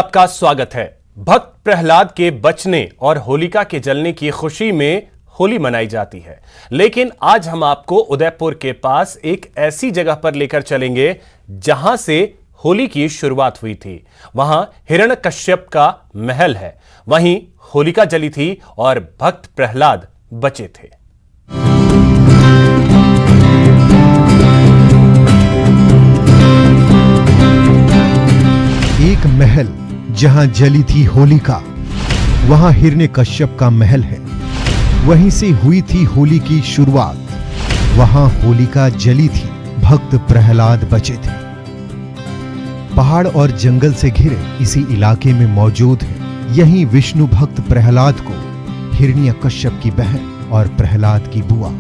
आपका स्वागत है। भक्त प्रहलाद के बचने और होलिका के जलने की खुशी में होली मनाई जाती है, लेकिन आज हम आपको उदयपुर के पास एक ऐसी जगह पर लेकर चलेंगे जहां से होली की शुरुआत हुई थी। वहां हिरण्यकश्यप का महल है, वहीं होलिका जली थी और भक्त प्रहलाद बचे थे। एक महल जहां जली थी होलिका, वहां हिरण्यकश्यप का महल है। वहीं से हुई थी होली की शुरुआत। वहां होलिका जली थी, भक्त प्रहलाद बचे थे। पहाड़ और जंगल से घिरे इसी इलाके में मौजूद है यहीं विष्णु भक्त प्रहलाद को हिरण्यकश्यप की बहन और प्रहलाद की बुआ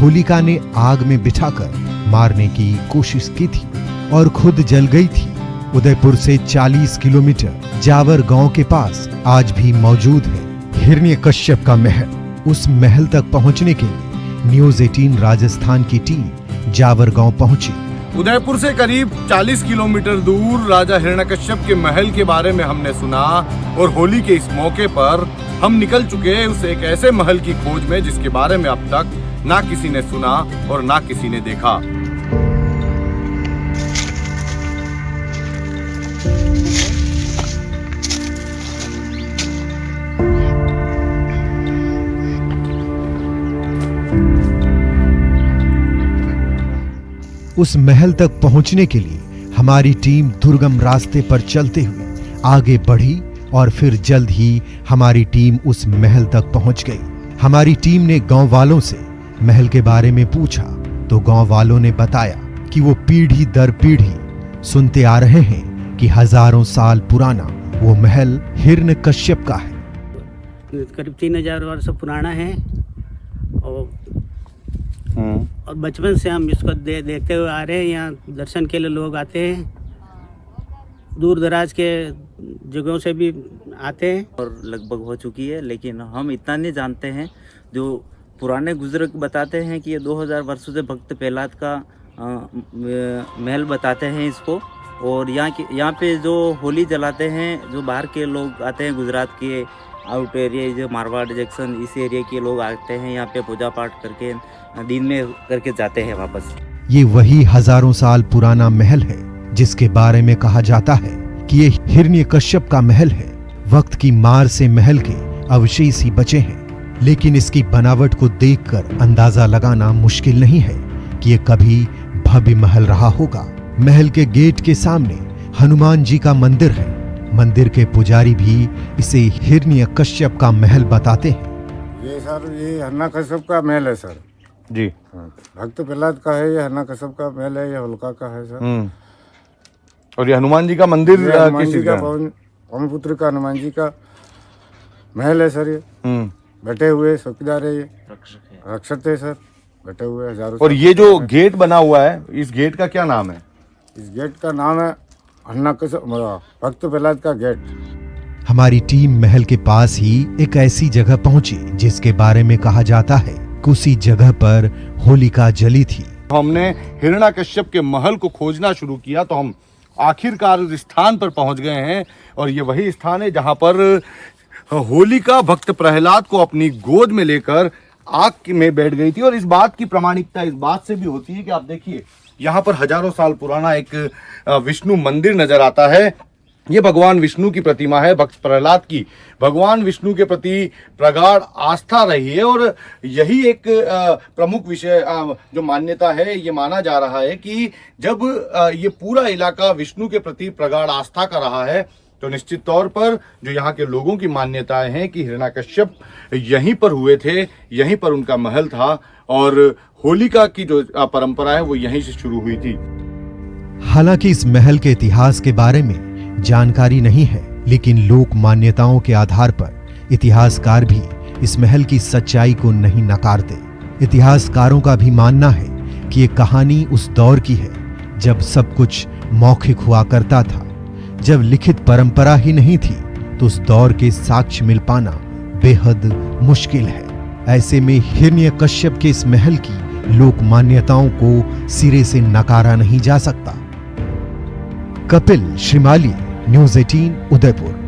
होलिका ने आग में बिठाकर मारने की कोशिश की थी और खुद जल गई थी। उदयपुर से 40 किलोमीटर जावर गांव के पास आज भी मौजूद है हिरण्यकश्यप का महल। उस महल तक पहुंचने के लिए न्यूज़ 18 राजस्थान की टीम जावर गांव पहुंची। उदयपुर से करीब 40 किलोमीटर दूर राजा हिरण्यकश्यप के महल के बारे में हमने सुना और होली के इस मौके पर हम निकल चुके उस एक ऐसे महल की खोज में जिसके बारे में अब तक ना किसी ने सुना और ना किसी ने देखा। उस महल तक पहुंचने के लिए हमारी टीम दुर्गम रास्ते पर चलते हुए आगे बढ़ी और फिर जल्द ही हमारी टीम उस महल तक पहुंच गई। हमारी टीम ने गांव वालों से महल के बारे में पूछा तो गांव वालों ने बताया कि वो पीढ़ी दर पीढ़ी सुनते आ रहे हैं कि हजारों साल पुराना वो महल हिरण्यकश्यप का है। करीब 3000 वर्ष पुराना है और बचपन से हम इसको देखते हुए आ रहे हैं। यहाँ दर्शन के लिए लोग आते हैं, दूर दराज के जगहों से भी आते हैं। और लगभग हो चुकी है, लेकिन हम इतना नहीं जानते हैं। जो पुराने बुजुर्ग बताते हैं कि ये 2000 वर्षों से भक्त प्रहलाद का महल बताते हैं इसको। और यहाँ पे जो होली जलाते हैं, जो बाहर के लोग आते हैं, गुजरात के आउट एरिया, जो मारवाड़ जंक्शन इस एरिया के लोग आते हैं, यहाँ पे पूजा पाठ करके दिन में करके जाते हैं वापस। ये वही हजारों साल पुराना महल है जिसके बारे में कहा जाता है कि ये हिरण्यकश्यप का महल है। वक्त की मार से महल के अवशेष ही बचे हैं, लेकिन इसकी बनावट को देखकर अंदाजा लगाना मुश्किल नहीं है कि ये कभी भव्य महल रहा होगा। महल के गेट के सामने हनुमान जी का मंदिर है। मंदिर के पुजारी भी इसे हिरण्यकश्यप का महल बताते हैं। ये सर, ये हिरण्यकश्यप का महल है सर जी। भक्त प्रहलाद का है, ये हिरण्यकश्यप का महल है, ये होलिका का है सर। और ये हनुमान जी का मंदिर किस चीज का? पवन पुत्र का हनुमान जी का महल है सर। ये बैठे हुए चौकीदार है, ये रक्षक है सर, बैठे हुए हजारों। और ये जो गेट बना हुआ है, इस गेट का क्या नाम है? इस गेट का नाम है हिरण्यकश्यप भक्त प्रहलाद का गेट। हमारी टीम महल के पास ही एक ऐसी जगह पहुंची जिसके बारे में कहा जाता है कि उसी जगह पर होलिका जली थी। हमने हिरण्यकश्यप के महल को खोजना शुरू किया तो हम आखिरकार उस स्थान पर पहुंच गए हैं। और ये वही स्थान है जहां पर होलिका भक्त प्रहलाद को अपनी गोद में लेकर आग में बैठ गई थी। और इस बात की प्रामाणिकता इस बात से भी होती है कि आप देखिए, यहाँ पर हजारों साल पुराना एक विष्णु मंदिर नजर आता है। ये भगवान विष्णु की प्रतिमा है, भक्त प्रहलाद की भगवान विष्णु के प्रति प्रगाढ़ आस्था रही है। और यही एक प्रमुख विषय जो मान्यता है, ये माना जा रहा है कि जब ये पूरा इलाका विष्णु के प्रति प्रगाढ़ आस्था का रहा है तो निश्चित तौर पर जो यहाँ के लोगों की मान्यताएं हैं कि हिरण्यकश्यप यहीं पर हुए थे, यहीं पर उनका महल था और होलिका की जो परंपरा है वो यहीं से शुरू हुई थी। हालांकि इस महल के इतिहास के बारे में जानकारी नहीं है, लेकिन लोक मान्यताओं के आधार पर इतिहासकार भी इस महल की सच्चाई को नहीं नकारते। इतिहासकारों का भी मानना है कि ये कहानी उस दौर की है जब सब कुछ मौखिक हुआ करता था। जब लिखित परंपरा ही नहीं थी तो उस दौर के साक्ष्य मिल पाना बेहद मुश्किल है। ऐसे में हिरण्यकश्यप के इस महल की लोक मान्यताओं को सिरे से नकारा नहीं जा सकता। कपिल, श्रीमाली, न्यूज 18 उदयपुर।